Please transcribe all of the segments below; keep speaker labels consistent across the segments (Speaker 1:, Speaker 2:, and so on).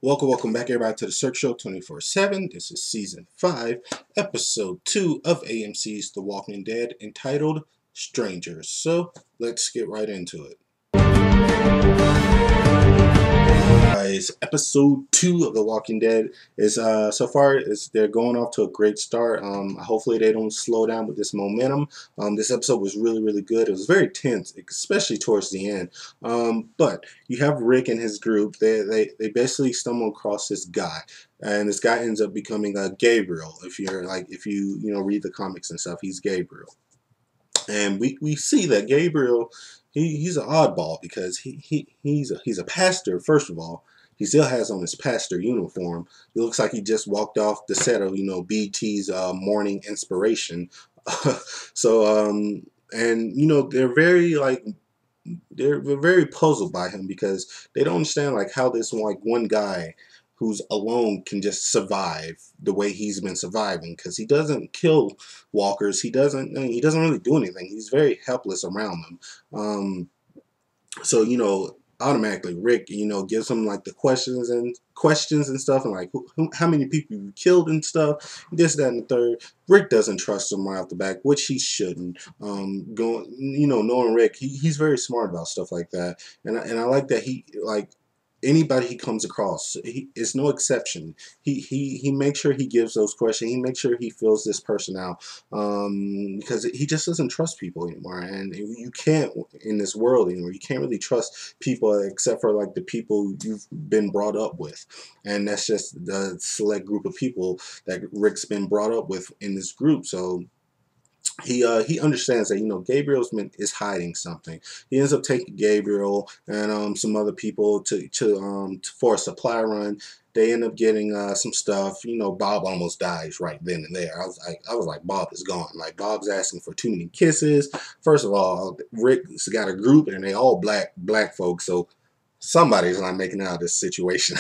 Speaker 1: Welcome back, everybody, to the Cirque Show 24/7. This is season 5, episode 2 of AMC's The Walking Dead, entitled Strangers. So let's get right into it. Guys, episode 2 of The Walking Dead is so far they're going off to a great start. Hopefully they don't slow down with this momentum. This episode was really good. It was very tense, especially towards the end. But you have Rick and his group. They basically stumble across this guy, and this guy ends up becoming Gabriel. If you read the comics and stuff, he's Gabriel. And we see that Gabriel, he's an oddball because he's a pastor. First of all, he still has on his pastor uniform. It looks like he just walked off the set of BT's Morning Inspiration. So and they're they're very puzzled by him because they don't understand how this one guy who's alone can just survive the way he's been surviving, because he doesn't kill walkers. He doesn't really do anything. He's very helpless around them. So automatically Rick gives him the questions and stuff, and how many people you killed and stuff, this, that, and the third. Rick doesn't trust him right off the back, which he shouldn't. Knowing Rick, he's very smart about stuff like that, and I like that he anybody he comes across, it's no exception. He makes sure he gives those questions. He makes sure he fills this person out, because he just doesn't trust people anymore. And you can't, in this world anymore, you can't really trust people except for the people you've been brought up with, and that's just the select group of people that Rick's been brought up with in this group. So he understands that Gabriel's is hiding something. He ends up taking Gabriel and some other people for a supply run. They end up getting some stuff. Bob almost dies right then and there. I was like, Bob is gone. Bob's asking for too many kisses. First of all, Rick's got a group and they all black folks, so somebody's not making it out of this situation.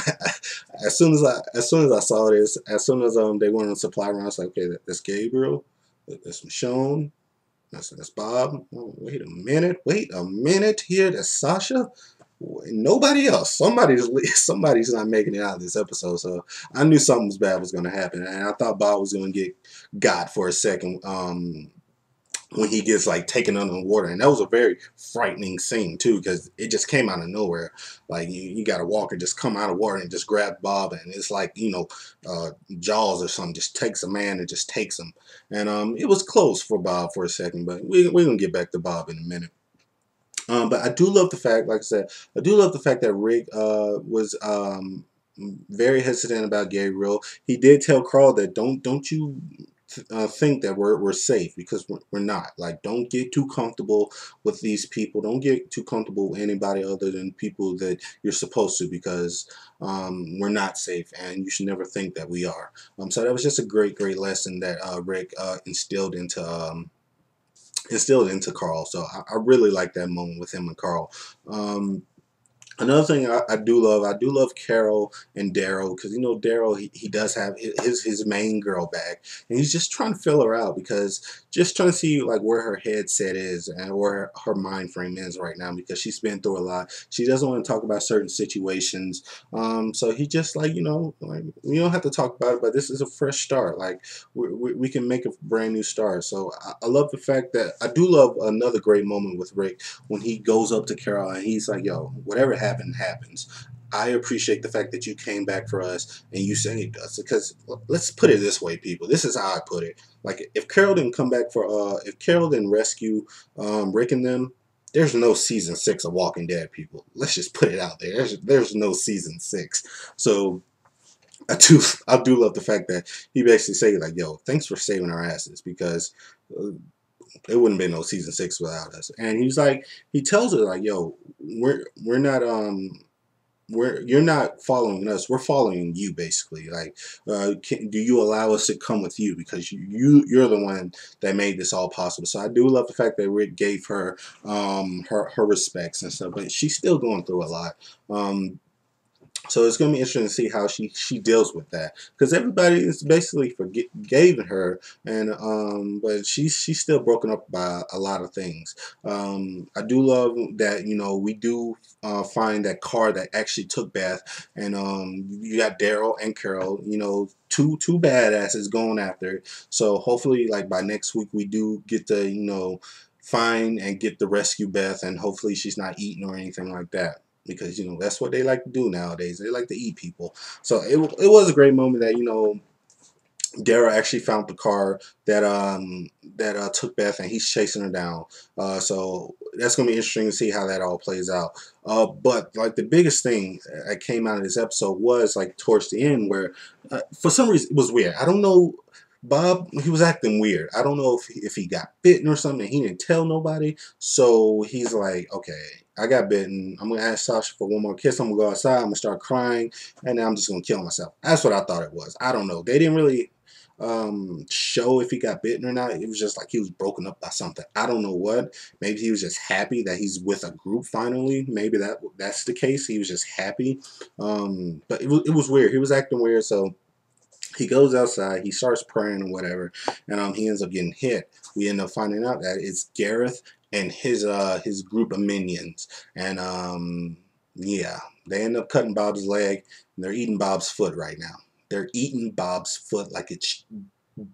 Speaker 1: as soon as I saw this, as soon as they went on a supply run, I was like, okay, that's Gabriel. That's Michonne. That's Bob. Oh, wait a minute here. That's Sasha. Nobody else. Somebody's not making it out of this episode. So I knew something bad was going to happen, and I thought Bob was going to got for a second. When he gets taken under the water, and that was a very frightening scene too, because it just came out of nowhere. You got a walker just come out of water and just grab Bob, and it's Jaws or something, just takes a man and just takes him. And it was close for Bob for a second, but we're gonna get back to Bob in a minute. But I do love the fact, like I said, I do love the fact that Rick was very hesitant about Gabriel. He did tell Carl that don't you think that we're safe, because we're not. Don't get too comfortable with these people. Don't get too comfortable with anybody other than people that you're supposed to, because we're not safe, and you should never think that we are. So that was just a great lesson that Rick instilled into Carl. So I really like that moment with him and Carl. Another thing I do love Carol and Daryl, because Daryl, he does have his main girl back, and he's just trying to fill her out, because just trying to see where her headset is and where her mind frame is right now, because she's been through a lot. She doesn't want to talk about certain situations, so he just we don't have to talk about it, but this is a fresh start. We can make a brand new start. So I love the fact that I do love another great moment with Rick when he goes up to Carol and he's like, yo, whatever happens. I appreciate the fact that you came back for us and you saved us. Because let's put it this way, people. This is how I put it. If Carol didn't come back if Carol didn't rescue Rick and them, there's no season 6 of Walking Dead, people. Let's just put it out there. There's no season 6. So I do love the fact that he basically say yo, thanks for saving our asses, because it wouldn't be no season 6 without us. And he tells her yo, we're not you're not following us, we're following you, basically. Do you allow us to come with you, because you're the one that made this all possible. So I do love the fact that Rick gave her her respects and stuff, but she's still going through a lot. So it's going to be interesting to see how she deals with that, because everybody is basically forgave her, and but she's still broken up by a lot of things. I do love that, you know, we do find that car that actually took Beth, and you got Daryl and Carol, you know, two badasses going after it. So hopefully, like by next week, we do get to, you know, find and get the rescue Beth, and hopefully she's not eaten or anything like that, because you know that's what they like to do nowadays. They like to eat people. So it was a great moment that, you know, Dara actually found the car that took Beth, and he's chasing her down. So that's gonna be interesting to see how that all plays out. But like the biggest thing that came out of this episode was like towards the end, where for some reason it was weird. I don't know. Bob, he was acting weird. I don't know if he got bitten or something. He didn't tell nobody. So he's like, okay, I got bitten. I'm gonna ask Sasha for one more kiss. I'm gonna go outside. I'm gonna start crying, and then I'm just gonna kill myself. That's what I thought it was. I don't know. They didn't really show if he got bitten or not. It was just like he was broken up by something. I don't know what. Maybe he was just happy that he's with a group finally. Maybe that's the case. He was just happy. But it was weird. He was acting weird. So he goes outside, he starts praying or whatever, and he ends up getting hit. We end up finding out that it's Gareth and his group of minions, and yeah, they end up cutting Bob's leg, and they're eating Bob's foot right now. They're eating Bob's foot like it's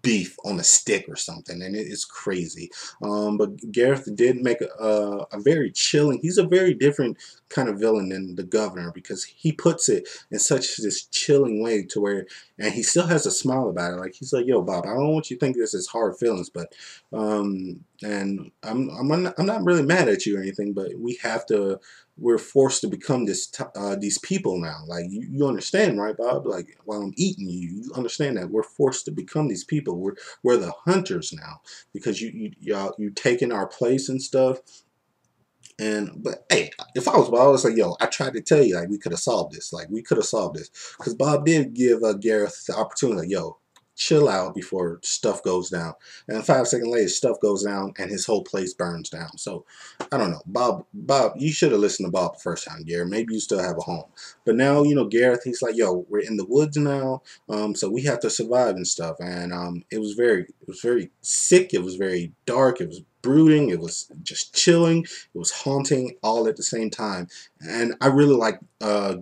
Speaker 1: beef on a stick or something, and it is crazy. But Gareth did make a very chilling. He's a very different kind of villain than the governor, because he puts it in such this chilling way to where, and he still has a smile about it. Like he's like, "Yo, Bob, I don't want you to think this is hard feelings, but and I'm not really mad at you or anything, but we have to." We're forced to become these people now. Like you understand, right, Bob? Like while I'm eating you, you understand that we're forced to become these people. We're the hunters now, because you taking our place and stuff. But hey, if I was Bob, I was like, yo, I tried to tell you, like we could have solved this. Like we could have solved this, because Bob did give Gareth the opportunity. Like, yo, chill out before stuff goes down. And 5 seconds later, stuff goes down, and his whole place burns down. So I don't know, Bob, you should have listened to Bob the first time, Gareth. Maybe you still have a home. But now, you know, Gareth, he's like, yo, we're in the woods now, so we have to survive and stuff. And it was very sick. It was very dark. It was brooding. It was just chilling. It was haunting all at the same time. And I really like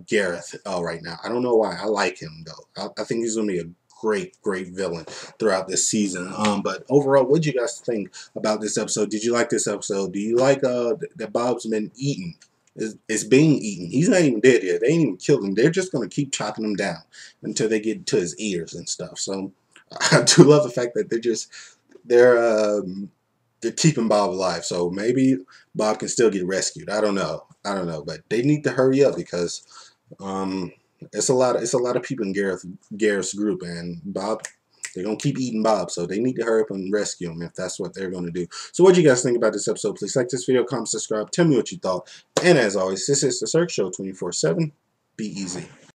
Speaker 1: Gareth right now. I don't know why. I like him though. I think he's gonna be a great villain throughout this season. But overall, what did you guys think about this episode? Did you like this episode? Do you like that Bob's been eaten? Is being eaten. He's not even dead yet. They ain't even killed him. They're just gonna keep chopping him down until they get to his ears and stuff. So I do love the fact that they're keeping Bob alive. So maybe Bob can still get rescued. I don't know. But they need to hurry up, because it's a lot of people in Gareth's group, and Bob, they're gonna keep eating Bob, so they need to hurry up and rescue him if that's what they're gonna do. So what do you guys think about this episode? Please like this video, comment, subscribe, tell me what you thought. And as always, this is the Search Show 24/7. Be easy.